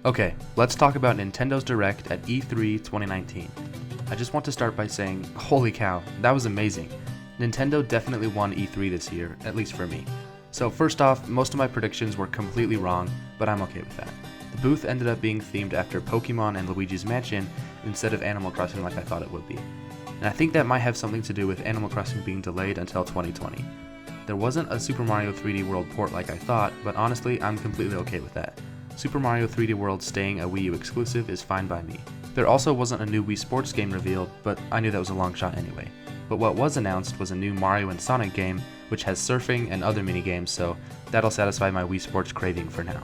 Okay, let's talk about Nintendo's Direct at E3 2019. I just want to start by saying, holy cow, that was amazing. Nintendo definitely won E3 this year, at least for me. So first off, most of my predictions were completely wrong, but I'm okay with that. The booth ended up being themed after Pokemon and Luigi's Mansion instead of Animal Crossing like I thought it would be. And I think that might have something to do with Animal Crossing being delayed until 2020. There wasn't a Super Mario 3D World port like I thought, but honestly, I'm completely okay with that. Super Mario 3D World staying a Wii U exclusive is fine by me. There also wasn't a new Wii Sports game revealed, but I knew that was a long shot anyway. But what was announced was a new Mario and Sonic game, which has surfing and other mini-games, so that'll satisfy my Wii Sports craving for now.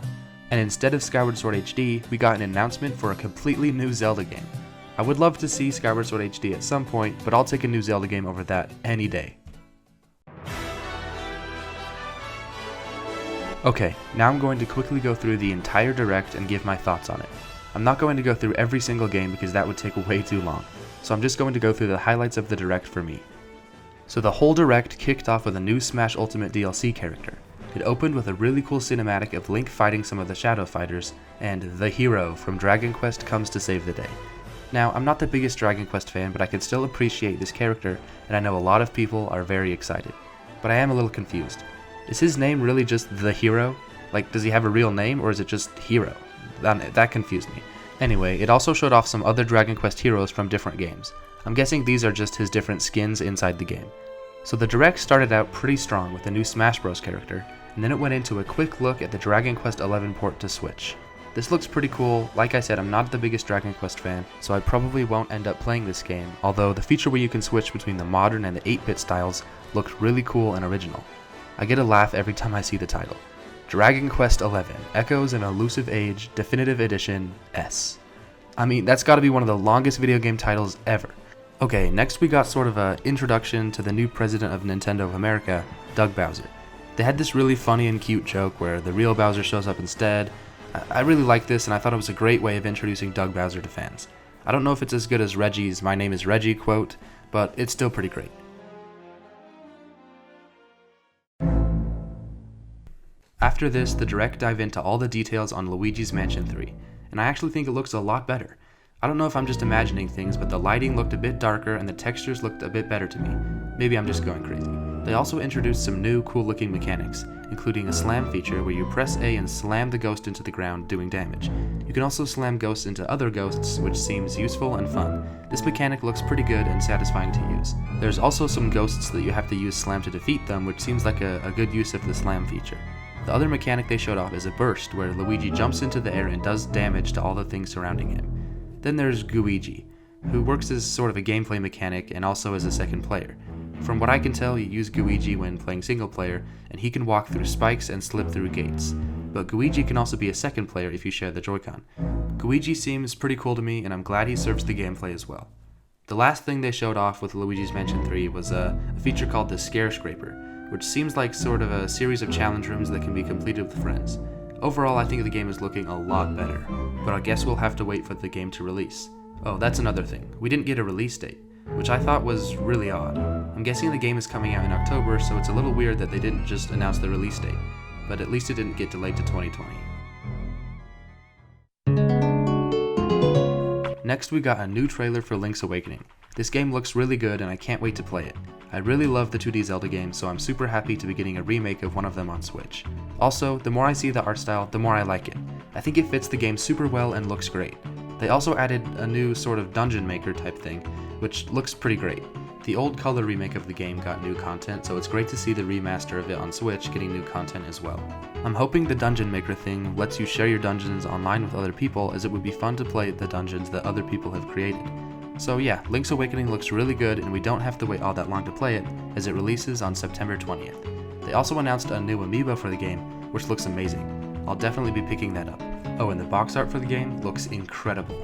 And instead of Skyward Sword HD, we got an announcement for a completely new Zelda game. I would love to see Skyward Sword HD at some point, but I'll take a new Zelda game over that any day. Okay, now I'm going to quickly go through the entire Direct and give my thoughts on it. I'm not going to go through every single game because that would take way too long, so I'm just going to go through the highlights of the Direct for me. So the whole Direct kicked off with a new Smash Ultimate DLC character. It opened with a really cool cinematic of Link fighting some of the Shadow Fighters, and the hero from Dragon Quest comes to save the day. Now, I'm not the biggest Dragon Quest fan, but I can still appreciate this character, and I know a lot of people are very excited. But I am a little confused. Is his name really just the hero? Like, does he have a real name, or is it just Hero? That confused me. Anyway, it also showed off some other Dragon Quest heroes from different games. I'm guessing these are just his different skins inside the game. So the Direct started out pretty strong with a new Smash Bros character, and then it went into a quick look at the Dragon Quest XI port to Switch. This looks pretty cool. Like I said, I'm not the biggest Dragon Quest fan, so I probably won't end up playing this game, although the feature where you can switch between the modern and the 8-bit styles looked really cool and original. I get a laugh every time I see the title. Dragon Quest XI, Echoes in Elusive Age, Definitive Edition, S. I mean, that's gotta be one of the longest video game titles ever. Okay, next we got sort of an introduction to the new president of Nintendo of America, Doug Bowser. They had this really funny and cute joke where the real Bowser shows up instead. I really liked this, and I thought it was a great way of introducing Doug Bowser to fans. I don't know if it's as good as Reggie's "My name is Reggie" quote, but it's still pretty great. After this, the Direct dive into all the details on Luigi's Mansion 3, and I actually think it looks a lot better. I don't know if I'm just imagining things, but the lighting looked a bit darker and the textures looked a bit better to me. Maybe I'm just going crazy. They also introduced some new cool looking mechanics, including a slam feature where you press A and slam the ghost into the ground, doing damage. You can also slam ghosts into other ghosts, which seems useful and fun. This mechanic looks pretty good and satisfying to use. There's also some ghosts that you have to use slam to defeat them, which seems like a good use of the slam feature. The other mechanic they showed off is a burst, where Luigi jumps into the air and does damage to all the things surrounding him. Then there's Luigi, who works as sort of a gameplay mechanic and also as a second player. From what I can tell, you use Luigi when playing single player, and he can walk through spikes and slip through gates. But Luigi can also be a second player if you share the Joy-Con. Luigi seems pretty cool to me, and I'm glad he serves the gameplay as well. The last thing they showed off with Luigi's Mansion 3 was a feature called the Scare Scraper, which seems like sort of a series of challenge rooms that can be completed with friends. Overall, I think the game is looking a lot better, but I guess we'll have to wait for the game to release. Oh, that's another thing. We didn't get a release date, which I thought was really odd. I'm guessing the game is coming out in October, so it's a little weird that they didn't just announce the release date, but at least it didn't get delayed to 2020. Next, we got a new trailer for Link's Awakening. This game looks really good and I can't wait to play it. I really love the 2D Zelda games, so I'm super happy to be getting a remake of one of them on Switch. Also, the more I see the art style, the more I like it. I think it fits the game super well and looks great. They also added a new sort of dungeon maker type thing, which looks pretty great. The old color remake of the game got new content, so it's great to see the remaster of it on Switch getting new content as well. I'm hoping the dungeon maker thing lets you share your dungeons online with other people, as it would be fun to play the dungeons that other people have created. So yeah, Link's Awakening looks really good, and we don't have to wait all that long to play it, as it releases on September 20th. They also announced a new amiibo for the game, which looks amazing. I'll definitely be picking that up. Oh, and the box art for the game looks incredible.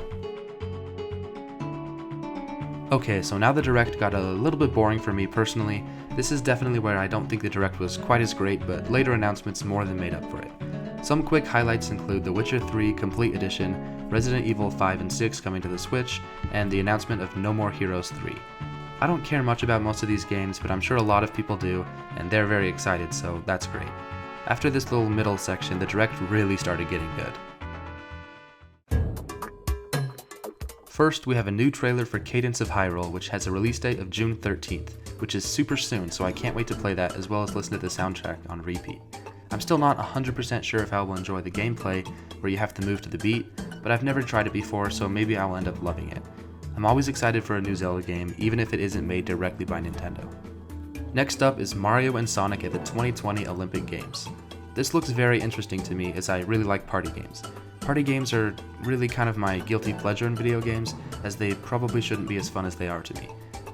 Okay, so now the Direct got a little bit boring for me personally. This is definitely where I don't think the Direct was quite as great, but later announcements more than made up for it. Some quick highlights include The Witcher 3 Complete Edition, Resident Evil 5 and 6 coming to the Switch, and the announcement of No More Heroes 3. I don't care much about most of these games, but I'm sure a lot of people do, and they're very excited, so that's great. After this little middle section, the Direct really started getting good. First, we have a new trailer for Cadence of Hyrule, which has a release date of June 13th, which is super soon, so I can't wait to play that as well as listen to the soundtrack on repeat. I'm still not 100% sure if I will enjoy the gameplay, where you have to move to the beat, but I've never tried it before, so maybe I will end up loving it. I'm always excited for a new Zelda game, even if it isn't made directly by Nintendo. Next up is Mario and Sonic at the 2020 Olympic Games. This looks very interesting to me as I really like party games. Party games are really kind of my guilty pleasure in video games, as they probably shouldn't be as fun as they are to me.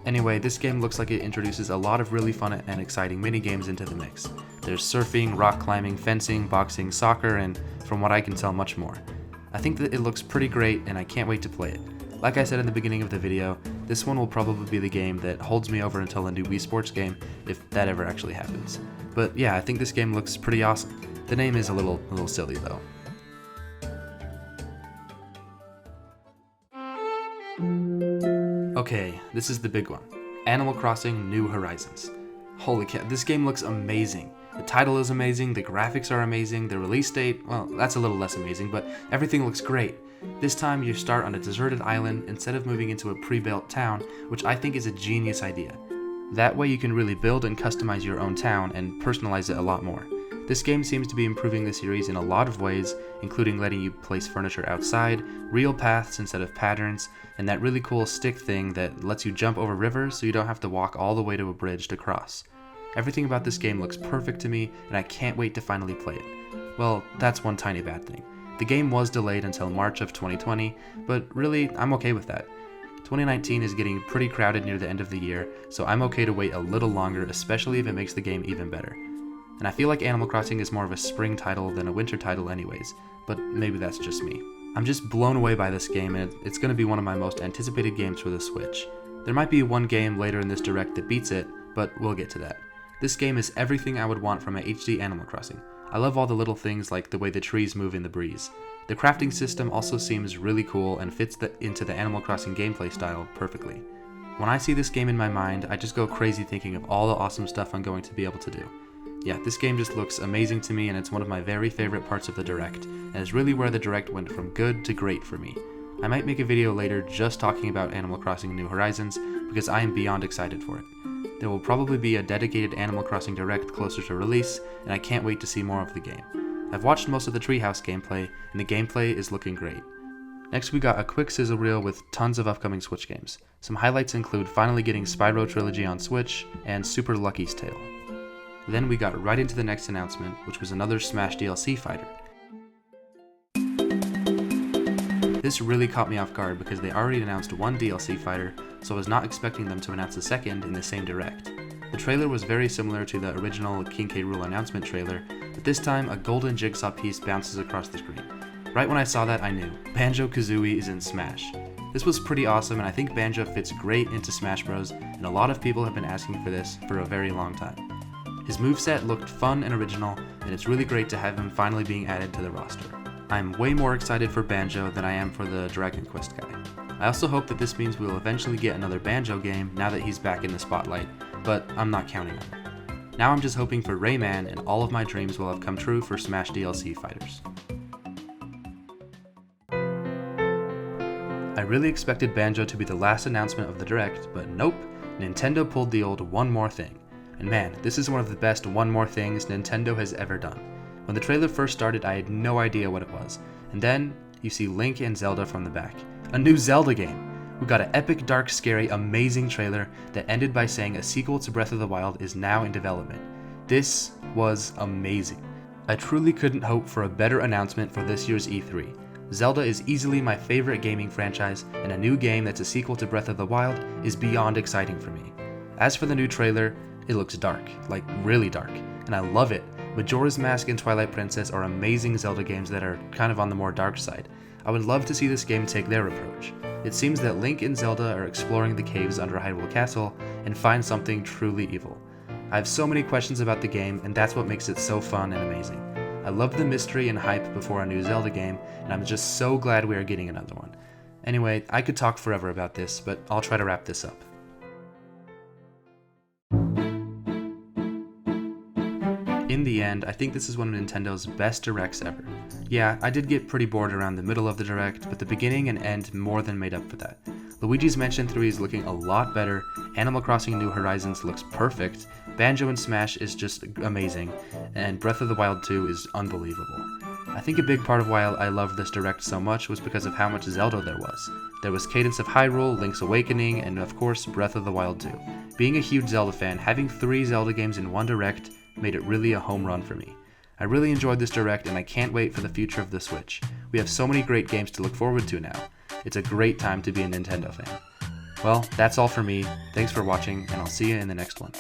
Anyway, this game looks like it introduces a lot of really fun and exciting mini-games into the mix. There's surfing, rock climbing, fencing, boxing, soccer, and from what I can tell, much more. I think that it looks pretty great and I can't wait to play it. Like I said in the beginning of the video, this one will probably be the game that holds me over until a new Wii Sports game, if that ever actually happens. But yeah, I think this game looks pretty awesome. The name is a little silly though. Okay, this is the big one. Animal Crossing: New Horizons. Holy cow, this game looks amazing. The title is amazing, the graphics are amazing, the release date, well, that's a little less amazing, but everything looks great. This time you start on a deserted island instead of moving into a pre-built town, which I think is a genius idea. That way you can really build and customize your own town and personalize it a lot more. This game seems to be improving the series in a lot of ways, including letting you place furniture outside, real paths instead of patterns, and that really cool stick thing that lets you jump over rivers so you don't have to walk all the way to a bridge to cross. Everything about this game looks perfect to me, and I can't wait to finally play it. Well, that's one tiny bad thing. The game was delayed until March of 2020, but really, I'm okay with that. 2019 is getting pretty crowded near the end of the year, so I'm okay to wait a little longer, especially if it makes the game even better. And I feel like Animal Crossing is more of a spring title than a winter title anyways, but maybe that's just me. I'm just blown away by this game, and it's going to be one of my most anticipated games for the Switch. There might be one game later in this direct that beats it, but we'll get to that. This game is everything I would want from a HD Animal Crossing. I love all the little things like the way the trees move in the breeze. The crafting system also seems really cool and fits into the Animal Crossing gameplay style perfectly. When I see this game in my mind, I just go crazy thinking of all the awesome stuff I'm going to be able to do. Yeah, this game just looks amazing to me, and it's one of my very favorite parts of the Direct, and is really where the Direct went from good to great for me. I might make a video later just talking about Animal Crossing: New Horizons, because I am beyond excited for it. There will probably be a dedicated Animal Crossing Direct closer to release, and I can't wait to see more of the game. I've watched most of the Treehouse gameplay, and the gameplay is looking great. Next we got a quick sizzle reel with tons of upcoming Switch games. Some highlights include finally getting Spyro Trilogy on Switch, and Super Lucky's Tale. Then we got right into the next announcement, which was another Smash DLC fighter. This really caught me off guard because they already announced one DLC fighter, so I was not expecting them to announce a second in the same Direct. The trailer was very similar to the original King K. Rool announcement trailer, but this time a golden jigsaw piece bounces across the screen. Right when I saw that, I knew. Banjo-Kazooie is in Smash. This was pretty awesome, and I think Banjo fits great into Smash Bros, and a lot of people have been asking for this for a very long time. His moveset looked fun and original, and it's really great to have him finally being added to the roster. I'm way more excited for Banjo than I am for the Dragon Quest guy. I also hope that this means we'll eventually get another Banjo game now that he's back in the spotlight, but I'm not counting on it. Now I'm just hoping for Rayman, and all of my dreams will have come true for Smash DLC fighters. I really expected Banjo to be the last announcement of the Direct, but nope, Nintendo pulled the old one more thing. And man, this is one of the best one more things Nintendo has ever done. When the trailer first started, I had no idea what it was. And then, you see Link and Zelda from the back. A new Zelda game! We got an epic, dark, scary, amazing trailer that ended by saying a sequel to Breath of the Wild is now in development. This was amazing. I truly couldn't hope for a better announcement for this year's E3. Zelda is easily my favorite gaming franchise, and a new game that's a sequel to Breath of the Wild is beyond exciting for me. As for the new trailer, it looks dark, like really dark, and I love it. Majora's Mask and Twilight Princess are amazing Zelda games that are kind of on the more dark side. I would love to see this game take their approach. It seems that Link and Zelda are exploring the caves under Hyrule Castle and find something truly evil. I have so many questions about the game, and that's what makes it so fun and amazing. I love the mystery and hype before a new Zelda game, and I'm just so glad we are getting another one. Anyway, I could talk forever about this, but I'll try to wrap this up. In the end, I think this is one of Nintendo's best directs ever. Yeah, I did get pretty bored around the middle of the direct, but the beginning and end more than made up for that. Luigi's Mansion 3 is looking a lot better, Animal Crossing New Horizons looks perfect, Banjo and Smash is just amazing, and Breath of the Wild 2 is unbelievable. I think a big part of why I loved this direct so much was because of how much Zelda there was. There was Cadence of Hyrule, Link's Awakening, and of course Breath of the Wild 2. Being a huge Zelda fan, having 3 Zelda games in one direct made it really a home run for me. I really enjoyed this direct and I can't wait for the future of the Switch. We have so many great games to look forward to now. It's a great time to be a Nintendo fan. Well, that's all for me. Thanks for watching, and I'll see you in the next one.